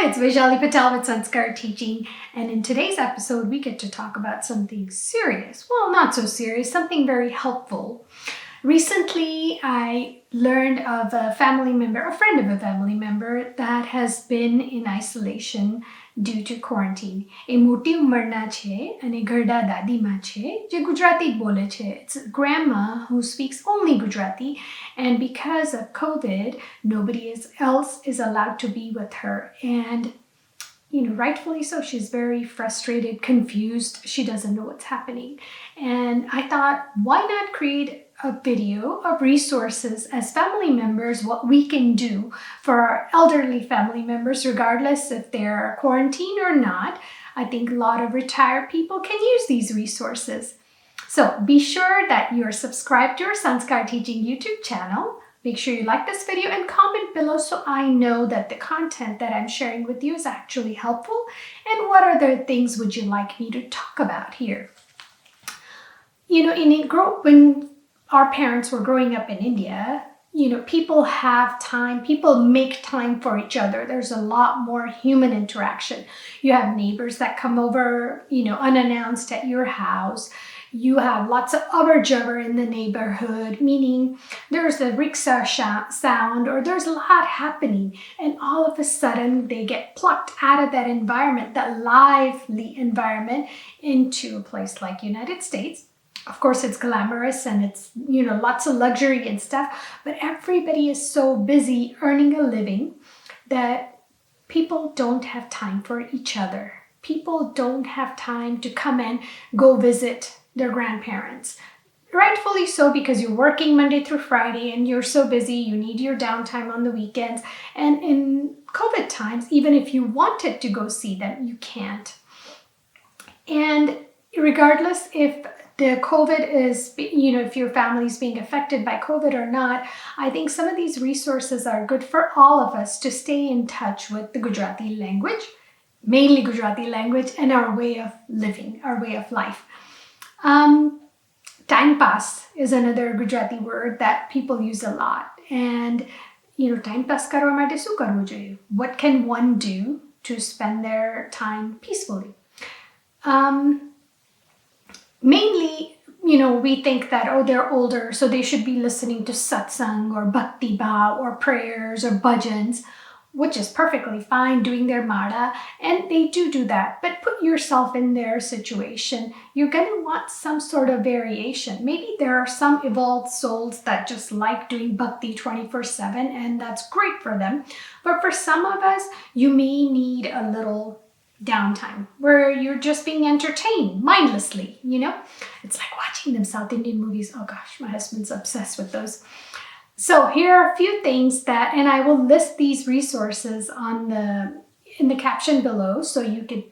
it's Vaishali Patel with Sanskarteching, and in today's episode we get to talk about something serious. Well, not so serious, something very helpful. Recently, I learned of a family member, a friend of a family member, that has been in isolation due to quarantine. એ મોટી ઉંમરના છે અને ઘરડા દાદીમાં છે જે ગુજરાતી જ બોલે છે. It's a grandma who speaks only Gujarati, and because of COVID, nobody else is allowed to be with her. And rightfully so, she's very frustrated, confused. She doesn't know what's happening. And I thought, why not create a video of resources as family members, what we can do for our elderly family members, regardless if they're quarantined or not. I think a lot of retired people can use these resources. So be sure that you're subscribed to our Sanskarteching YouTube channel. Make sure you like this video and comment below so I know that the content that I'm sharing with you is actually helpful. And what other things would you like me to talk about here? When our parents were growing up in India, people have time, people make time for each other. There's a lot more human interaction. You have neighbors that come over, unannounced at your house. You have lots of jabber in the neighborhood, meaning there's a rickshaw sound or there's a lot happening. And all of a sudden they get plucked out of that environment, that lively environment, into a place like United States. Of course, it's glamorous and it's, lots of luxury and stuff, but everybody is so busy earning a living that people don't have time for each other. People don't have time to come and go visit their grandparents. Rightfully so, because you're working Monday through Friday and you're so busy, you need your downtime on the weekends. And in COVID times, even if you wanted to go see them, you can't. And regardless if the COVID is, if your family is being affected by COVID or not, I think some of these resources are good for all of us to stay in touch with the Gujarati language, mainly Gujarati language, and our way of living, our way of life. Time pass is another Gujarati word that people use a lot. And, time pass karwa માટે શું કરવું જોઈએ? What can one do to spend their time peacefully? Mainly, we think that, they're older, so they should be listening to satsang or bhakti bhav or prayers or bhajans, which is perfectly fine, doing their mara, and they do that. But put yourself in their situation. You're going to want some sort of variation. Maybe there are some evolved souls that just like doing bhakti 24/7, and that's great for them. But for some of us, you may need a little downtime where you're just being entertained mindlessly. It's like watching them South Indian movies. Oh gosh, my husband's obsessed with those. So here are a few things that, and I will list these resources in the caption below so you could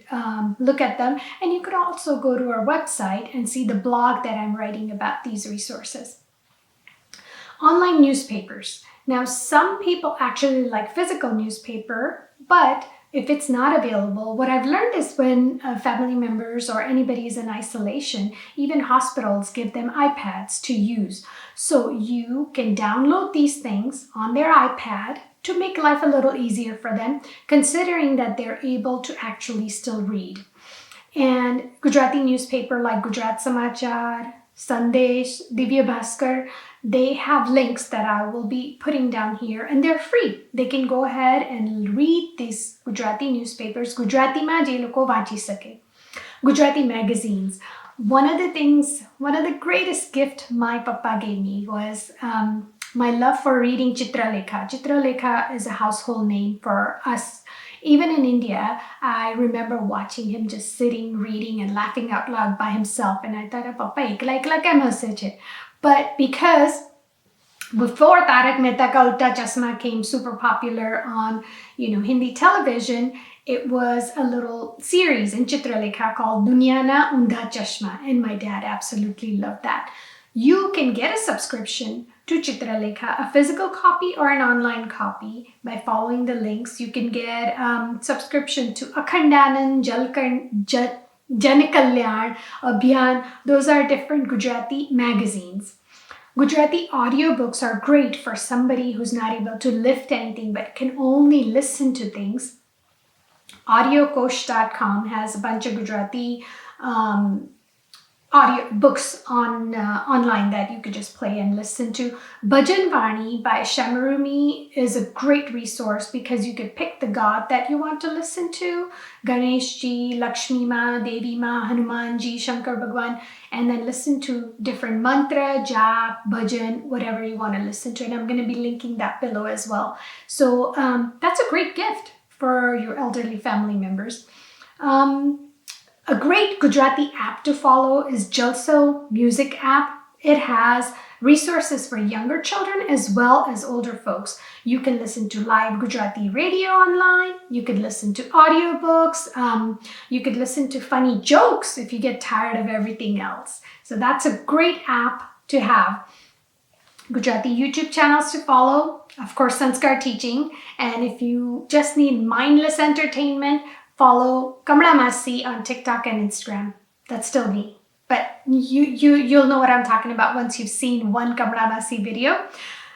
look at them, and you could also go to our website and see the blog that I'm writing about these resources. Online newspapers. Now, some people actually like physical newspaper, but if it's not available, what I've learned is when family members or anybody is in isolation, even hospitals give them iPads to use. So you can download these things on their iPad to make life a little easier for them, considering that they're able to actually still read. And Gujarati newspaper like Gujarat Samachar, Sandesh, Divya Bhaskar, they have links that I will be putting down here, and they're free. They can go ahead and read these Gujarati newspapers. Gujarati ma je loko vaંચી શકે. Gujarati Magazines. One of the greatest gift my papa gave me was my love for reading Chitralekha. Chitralekha is a household name for us. Even in India, I remember watching him just sitting, reading, and laughing out loud by himself. And I thought, Papa, ekla કેમ હસે છે? But because before Tarak Mehta Ka Ulta Chashma came super popular on, Hindi television, it was a little series in Chitralekha called Duniya Na Undha Chashma, and my dad absolutely loved that. You can get a subscription to Chitralekha, a physical copy or an online copy, by following the links. You can get subscription to Akhandanand, Janakalyan, Abhiyan. Those are different Gujarati magazines. Gujarati audiobooks are great for somebody who's not able to lift anything but can only listen to things. audiokosh.com has a bunch of Gujarati audio books on online that you could just play and listen to. Bhajan Vani by Sheamroo is a great resource because you could pick the god that you want to listen to. Ganesh ji, Lakshmi Ma, Devi Ma, Hanuman ji, Shankar Bhagwan, and then listen to different mantra, jap, bhajan, whatever you want to listen to. And I'm going to be linking that below as well. So that's a great gift for your elderly family members. A great Gujarati app to follow is Jalso Music app. It has resources for younger children as well as older folks. You can listen to live Gujarati radio online. You could listen to audiobooks. You could listen to funny jokes if you get tired of everything else. So that's a great app to have. Gujarati YouTube channels to follow. Of course, Sanskarteching. And if you just need mindless entertainment, follow Kamala Masi on TikTok and Instagram. That's still me. But you'll know what I'm talking about once you've seen one Kamala Masi video.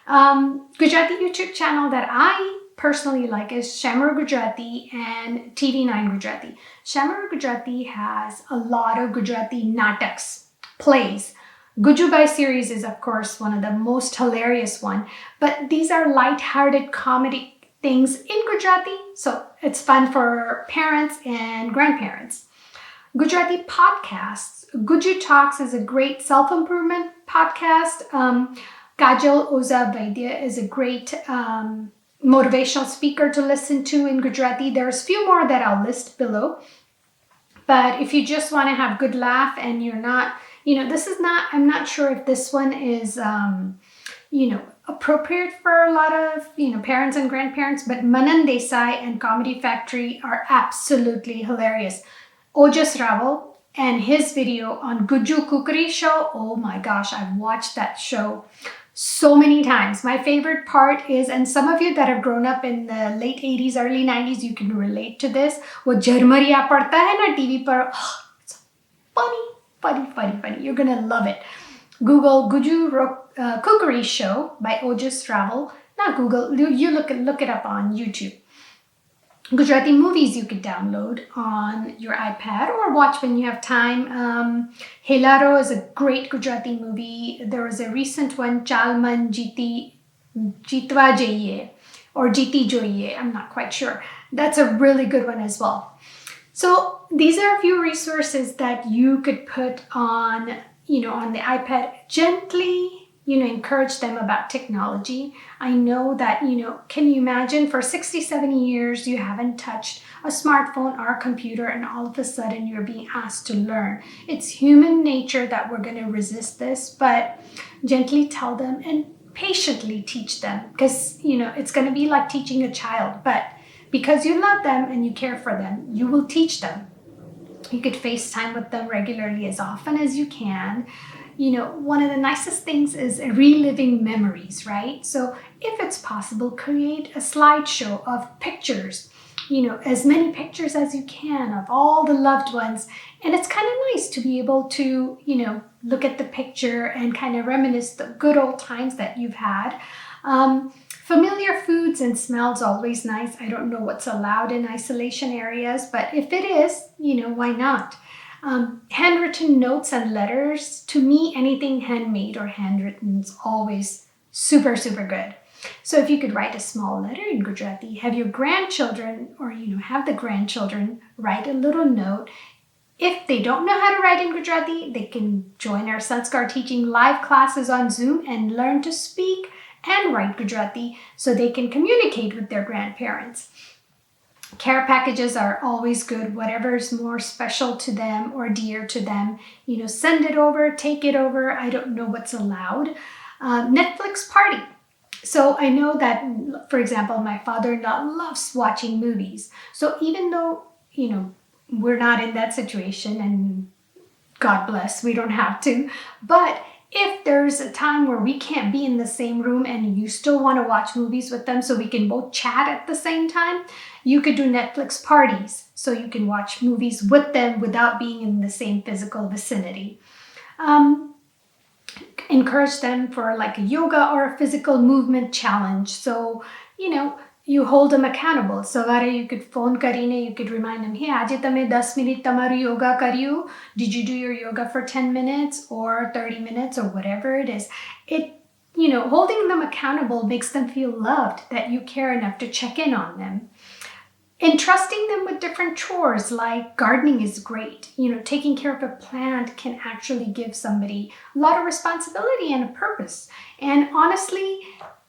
Gujarati YouTube channel that I personally like is Sheamroo Gujarati and TV9 Gujarati. Sheamroo Gujarati has a lot of Gujarati nataks, plays. Gujjubhai series is, of course, one of the most hilarious one. But these are light-hearted comedy things in Gujarati, so it's fun for parents and grandparents. Gujarati Podcasts. Guju Talks is a great self-improvement podcast. Kajal Oza Vaidya is a great motivational speaker to listen to in Gujarati. There's a few more that I'll list below. But if you just want to have good laugh and you're not, I'm not sure if this one is, appropriate for a lot of, parents and grandparents, but Manan Desai and Comedy Factory are absolutely hilarious. Ojas Raval and his video on Guju Kukri show, oh my gosh, I've watched that show so many times. My favorite part is, and some of you that have grown up in the late 80s, early 90s, you can relate to this. वो झरमरिया पड़ता है ना TV पर, it's funny. You're gonna love it. Google Guju Kukri Show by Ojas Raval. Not Google, you look it up on YouTube. Gujarati Movies you could download on your iPad or watch when you have time. Helaro is a great Gujarati movie. There was a recent one, Chaal Jeeti, jeetvaa, jayiye, or jeeti, joyiye. I'm not quite sure. That's a really good one as well. So these are a few resources that you could put on, on the iPad. Gently, encourage them about technology. I know that, can you imagine for 60, 70 years you haven't touched a smartphone or a computer and all of a sudden you're being asked to learn. It's human nature that we're going to resist this, but gently tell them and patiently teach them because, it's going to be like teaching a child, but because you love them and you care for them, you will teach them. You could FaceTime with them regularly as often as you can. One of the nicest things is reliving memories, right? So if it's possible, create a slideshow of pictures, as many pictures as you can of all the loved ones. And it's kind of nice to be able to, look at the picture and kind of reminisce the good old times that you've had. Familiar foods and smells, always nice. I don't know what's allowed in isolation areas, but if it is, why not? Handwritten notes and letters. To me, anything handmade or handwritten is always super, super good. So if you could write a small letter in Gujarati, have your grandchildren or, have the grandchildren write a little note. If they don't know how to write in Gujarati, they can join our Sanskarteching live classes on Zoom and learn to speak and write Gujarati so they can communicate with their grandparents. Care packages are always good, whatever is more special to them or dear to them. Send it over, take it over. I don't know what's allowed. Netflix party. So I know that, for example, my father-in-law loves watching movies. So even though, we're not in that situation and God bless, we don't have to. But if there's a time where we can't be in the same room and you still want to watch movies with them so we can both chat at the same time, you could do Netflix parties so you can watch movies with them without being in the same physical vicinity. Encourage them for like a yoga or a physical movement challenge. So, you hold them accountable. Savare you could phone karine, you could remind them, hey, aaj tame 10 minute tamaru yoga karyu. Did you do your yoga for 10 minutes or 30 minutes or whatever it is? Holding them accountable makes them feel loved, that you care enough to check in on them. Entrusting them with different chores like gardening is great. Taking care of a plant can actually give somebody a lot of responsibility and a purpose. And honestly,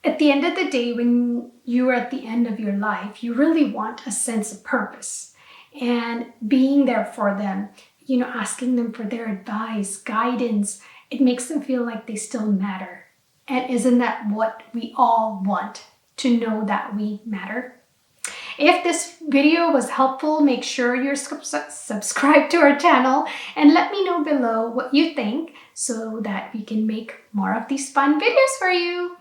at the end of the day, when you are at the end of your life, you really want a sense of purpose. And being there for them, asking them for their advice, guidance, it makes them feel like they still matter. And isn't that what we all want, to know that we matter? If this video was helpful, make sure you're subscribed to our channel and let me know below what you think so that we can make more of these fun videos for you.